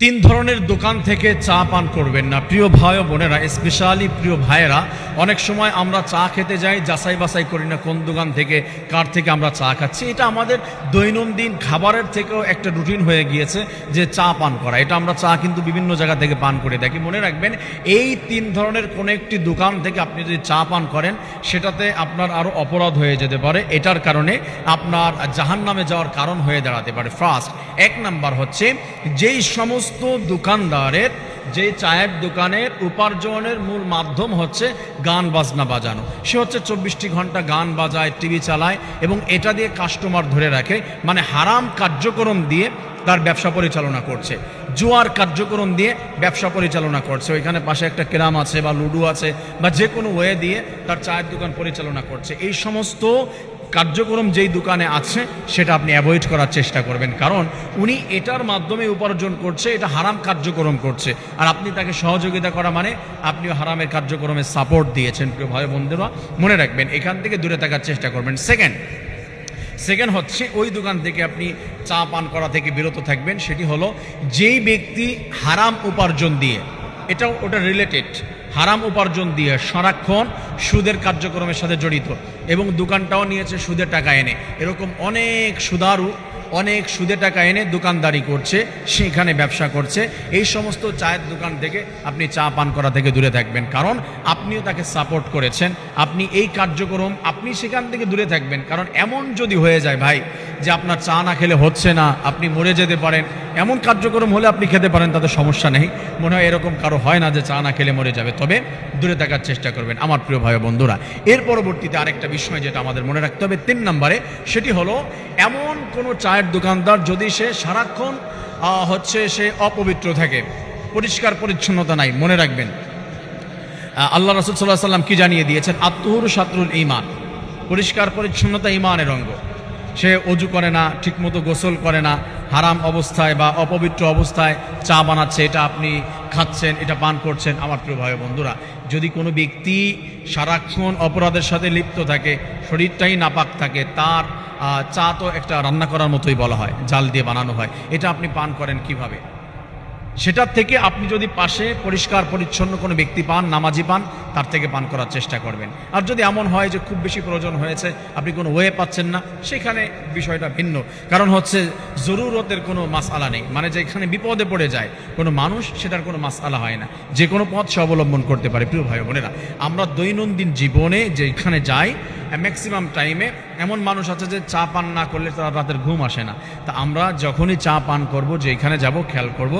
তিন ধরনের দোকান থেকে চা পান করবেন না। প্রিয় ভাই ও বোনেরা, স্পেশালি প্রিয় ভাইয়েরা, অনেক সময় আমরা চা খেতে যাই, যাচাই বাছাই করি না কোন দোকান থেকে কার থেকে আমরা চা খাচ্ছি। এটা আমাদের দৈনন্দিন খাবারের থেকেও একটা রুটিন হয়ে গিয়েছে যে চা পান করা। এটা আমরা চা কিন্তু বিভিন্ন জায়গা থেকে পান করে থাকি। মনে রাখবেন, এই তিন ধরনের কোনো একটি দোকান থেকে আপনি যদি চা পান করেন, সেটাতে আপনার আরও অপরাধ হয়ে যেতে পারে। এটার কারণে আপনার জাহান্নামে যাওয়ার কারণ হয়ে দাঁড়াতে পারে। ফার্স্ট, এক নাম্বার হচ্ছে, যেই সমস্ত দোকানদারের, যে চায়ের দোকানের উপার্জনের মূল মাধ্যম হচ্ছে গান বাজনা বাজানো, সে হচ্ছে 24টি ঘন্টা গান বাজায়, টিভি চালায় এবং এটা দিয়ে কাস্টমার ধরে রাখে, মানে হারাম কার্যক্রম দিয়ে তার ব্যবসা পরিচালনা করছে, জুয়ার কার্যক্রম দিয়ে ব্যবসা পরিচালনা করছে। ওইখানে পাশে একটা ক্যারাম আছে বা লুডো আছে বা যে কোনো ওয়ে দিয়ে তার চায়ের দোকান পরিচালনা করছে। এই সমস্ত কার্যক্রম যেই দোকানে আছে সেটা আপনি অ্যাভয়েড করার চেষ্টা করবেন, কারণ উনি এটার মাধ্যমে উপার্জন করছে, এটা হারাম কার্যক্রম করছে, আর আপনি তাকে সহযোগিতা করা মানে আপনিও হারামের কার্যক্রমে সাপোর্ট দিয়েছেন। প্রিয় ভাই বন্ধুরা, মনে রাখবেন, এখান থেকে দূরে থাকার চেষ্টা করবেন। সেকেন্ড হচ্ছে, ওই দোকান থেকে আপনি চা পান করা থেকে বিরত থাকবেন। সেটি হলো, যেই ব্যক্তি হারাম উপার্জন দিয়ে, ওটা রিলেটেড, হারাম উপার্জন দিয়ে সারাক্ষণ সুদের কার্যক্রমের সাথে জড়িত এবং দোকানটাও নিয়েছে সুদের টাকা এনে, এরকম অনেক সুদারু অনেক সুদে টাকা এনে দোকানদারি করছে, সেখানে ব্যবসা করছে, এই সমস্ত চায়ের দোকান থেকে আপনি চা পান করা থেকে দূরে থাকবেন, কারণ আপনিও তাকে সাপোর্ট করেছেন। আপনি এই কার্যক্রম, আপনি সেখান থেকে দূরে থাকবেন, কারণ এমন যদি হয়ে যায় ভাই যে আপনার চা না খেলে হচ্ছে না, আপনি মরে যেতে পারেন, এমন কার্যক্রম হলে আপনি খেতে পারেন, তাতে সমস্যা নেই। মনে হয় এরকম কারো হয় না যে চা না খেলে মরে যাবে, তবে দূরে থাকার চেষ্টা করবেন আমার প্রিয় ভাই বন্ধুরা। এর পরবর্তীতে আরেকটা বিষয় যেটা আমাদের মনে রাখতে হবে 3 নম্বরে, সেটি হলো, এমন কোনো চায়ের দোকানদার যদি সে সারাক্ষণ সে অপবিত্র থাকে, পরিষ্কার পরিচ্ছন্নতা নাই। মনে রাখবেন, আল্লাহ রাসূল সাল্লাল্লাহু আলাইহি ওয়াসাল্লাম কি জানিয়ে দিয়েছেন? আত-তুহুরু শাতরুল ঈমান, পরিষ্কার পরিচ্ছন্নতা ঈমানের অঙ্গ। সে অজু করে না, ঠিকমতো গোসল করে না, হারাম অবস্থায় বা অপবিত্র অবস্থায় চা বানাচ্ছে, এটা আপনি খাচ্ছেন, এটা পান করছেন। আমার প্রিয় ভাই বন্ধুরা, যদি কোনো ব্যক্তি সারাক্ষণ অপরাধের সাথে লিপ্ত থাকে, শরীরটাই নাপাক থাকে, তার চা তো একটা রান্না করার মতোই বলা হয়, জাল দিয়ে বানানো হয়, এটা আপনি পান করেন কিভাবে? সেটার থেকে আপনি যদি পাশে পরিষ্কার পরিচ্ছন্ন কোনো ব্যক্তি পান, নামাজি পান, তার থেকে পান করার চেষ্টা করবেন। আর যদি এমন হয় যে খুব বেশি প্রয়োজন হয়েছে, আপনি কোনো ওয়ে পাচ্ছেন না, সেখানে বিষয়টা ভিন্ন। কারণ হচ্ছে জরুরতের কোনো মাসআলা নেই, মানে যেখানে বিপদে পড়ে যায় কোনো মানুষ, সেটার কোনো মাসআলা হয় না, যে কোনো পথ সে অবলম্বন করতে পারে। প্রিয় ভাই বোনেরা, আমরা দৈনন্দিন জীবনে যেখানে যাই, ম্যাক্সিমাম টাইমে এমন মানুষ আছে যে চা পান না করলে তার রাতের ঘুম আসে না। তা আমরা যখনই চা পান করব, যেখানে যাব, খেয়াল করব